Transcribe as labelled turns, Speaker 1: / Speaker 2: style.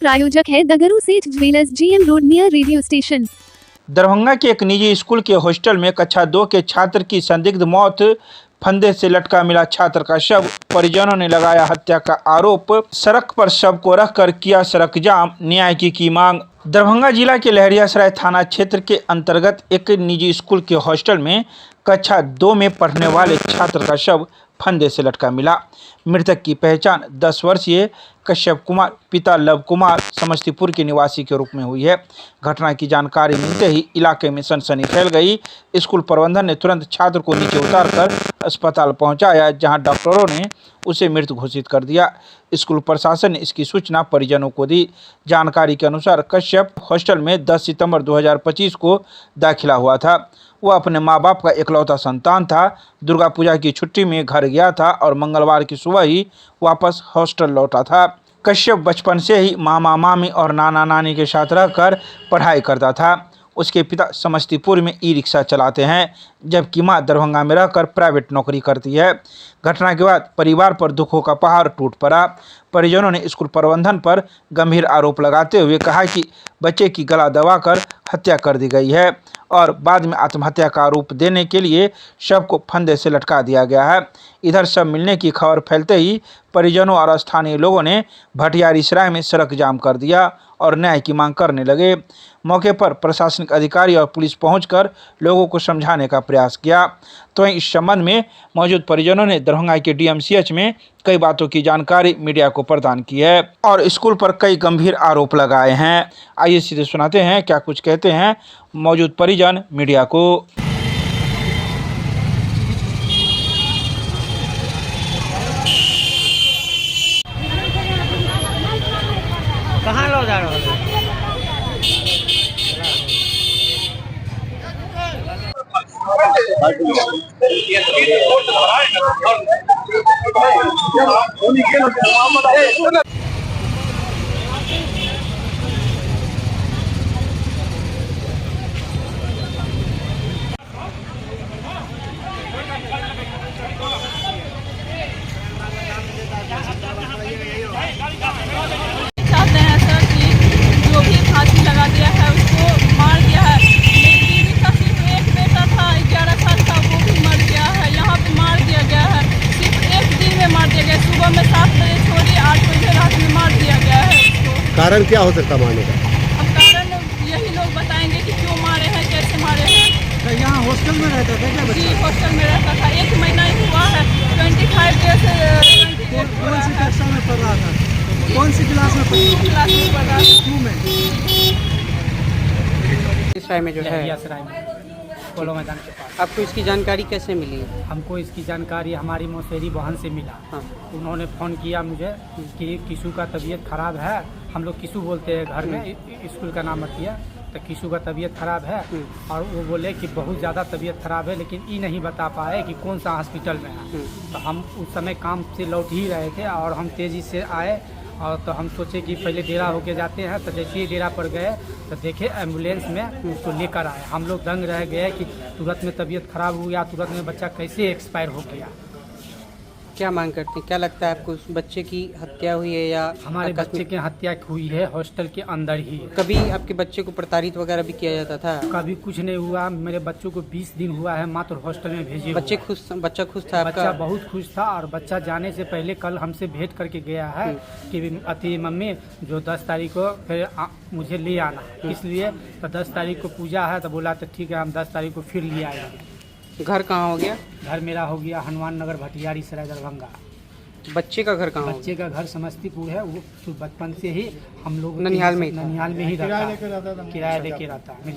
Speaker 1: प्रायोजक है दगरू सेठ jewellers, GM road near radio station.
Speaker 2: Darbhanga के एक निजी स्कूल के हॉस्टल में कक्षा 2 के छात्र की संदिग्ध मौत, फंदे से लटका मिला छात्र का शव, परिजनों ने लगाया हत्या का आरोप, सड़क पर शव को रखकर किया सड़क जाम, न्याय की मांग। दरभंगा जिला के लहरियासराय थाना क्षेत्र के अंतर्गत एक निजी स्कूल के हॉस्टल में कक्षा 2 में पढ़ने वाले छात्र का शव फंदे से लटका मिला। मृतक की पहचान 10 वर्षीय कश्यप कुमार, पिता लव कुमार, समस्तीपुर के निवासी के रूप में हुई है। घटना की जानकारी मिलते ही इलाके में सनसनी फैल गई। स्कूल प्रबंधन ने तुरंत छात्र को नीचे उतारकर अस्पताल पहुंचाया, जहां डॉक्टरों ने उसे मृत घोषित कर दिया। स्कूल प्रशासन ने इसकी सूचना परिजनों को दी। जानकारी के अनुसार कश्यप हॉस्टल में 10 सितंबर 2025 को दाखिला हुआ था। वह अपने मां बाप का इकलौता संतान था। दुर्गा पूजा की छुट्टी में घर गया था और मंगलवार की सुबह ही वापस हॉस्टल लौटा था। कश्यप बचपन से ही मामा मामी और नाना नानी के साथ रहकर पढ़ाई करता था। उसके पिता समस्तीपुर में ई-रिक्शा चलाते हैं, जबकि मां दरभंगा में रहकर प्राइवेट नौकरी करती है। घटना के बाद परिवार पर दुखों का पहाड़ टूट पड़ा। परिजनों ने स्कूल प्रबंधन पर गंभीर आरोप लगाते हुए कहा कि बच्चे की गला दबाकर हत्या कर दी गई है और बाद में आत्महत्या का आरोप देने के लिए शव को फंदे से लटका दिया गया है। इधर शव मिलने की खबर फैलते ही परिजनों और स्थानीय लोगों ने भटियारीसराय में सड़क जाम कर दिया और न्याय की मांग करने लगे। मौके पर प्रशासनिक अधिकारी और पुलिस पहुंचकर लोगों को समझाने का प्रयास किया। तो इस संबंध में मौजूद परिजनों ने दरभंगा के DMCH में कई बातों की जानकारी मीडिया को प्रदान की है और स्कूल पर कई गंभीर आरोप लगाए हैं। आइए सीधे सुनाते हैं क्या कुछ कहते हैं मौजूद परिजन मीडिया को।
Speaker 3: कहाँ लो जा रहे हो?
Speaker 4: चाहते हैं सर कि जो भी फांसी लगा दिया है उसको मार दिया है। मेरी दीदी का सिर्फ एक बेटा था, 11 साल का, वो भी मर गया है। यहाँ पे मार दिया गया है, सिर्फ एक दिन में मार दिया गया। सुबह में 7 बजे छोड़ी 8 बजे रात में मार दिया गया है उसको।
Speaker 5: कारण क्या हो सकता मारने का?
Speaker 4: अब कारण यही लोग बताएंगे कि क्यों मारे हैं, कैसे मारे हैं।
Speaker 3: तो यहाँ हॉस्टल में रहता था क्या
Speaker 4: जी
Speaker 3: बच्चा?
Speaker 4: हॉस्टल में रहता था, 1 महीना ही हुआ है। 25 डेज
Speaker 3: कौन सी कक्षा में पढ़ रहा था? कौन सी क्लास में पढ़ रहा था?
Speaker 4: क्लास में पढ़ रहा था।
Speaker 3: 2 में।
Speaker 6: इस राय में जो है
Speaker 7: लहरियासराय में पोलो मैदान के पास।
Speaker 6: आपको इसकी जानकारी कैसे मिली?
Speaker 7: हमको इसकी जानकारी हमारी मौसेरी बहन से मिला।
Speaker 6: हाँ।
Speaker 7: उन्होंने फ़ोन किया मुझे कि किशु का तबीयत ख़राब है। हम लोग किशु बोलते हैं घर में, स्कूल का नाम रखिए। तो किशु का तबीयत ख़राब है और वो बोले कि बहुत ज़्यादा तबीयत ख़राब है, लेकिन ये नहीं बता पाए कि कौन सा हॉस्पिटल में है। तो हम उस समय काम से लौट ही रहे थे और हम तेज़ी से आए और तो हम सोचे कि पहले डेरा होके जाते हैं। तो जैसे ही डेरा पर गए तो देखे एम्बुलेंस में उसको लेकर आए। हम लोग दंग रह गए कि तुरंत में तबीयत ख़राब हो गया, तुरंत में बच्चा कैसे एक्सपायर हो गया।
Speaker 6: क्या मांग करते हैं? क्या लगता है आपको, उस बच्चे की हत्या हुई है या
Speaker 7: हमारे बच्चे की हत्या हुई है हॉस्टल के अंदर ही।
Speaker 6: कभी आपके बच्चे को प्रताड़ित वगैरह भी किया जाता था?
Speaker 7: कभी कुछ नहीं हुआ। मेरे बच्चों को 20 दिन हुआ है मात्र हॉस्टल में भेजे।
Speaker 6: बच्चा खुश था
Speaker 7: बच्चा
Speaker 6: आपका?
Speaker 7: बहुत खुश था और बच्चा जाने से पहले कल हमसे भेंट करके गया है कि अति मम्मी जो 10 तारीख को फिर मुझे ले आना। इसलिए तो 10 तारीख को पूजा है, तो बोला तो ठीक है हम 10 तारीख को फिर ले आएंगे।
Speaker 6: घर कहाँ हो गया?
Speaker 7: घर मेरा हो गया हनुमान नगर, भटियारीसराय, दरभंगा।
Speaker 6: बच्चे का घर कहाँ?
Speaker 7: बच्चे का घर समस्तीपुर है। वो बचपन से ही हम लोग
Speaker 6: ननिहाल में
Speaker 7: ही रहता है, किराया लेके रहता है।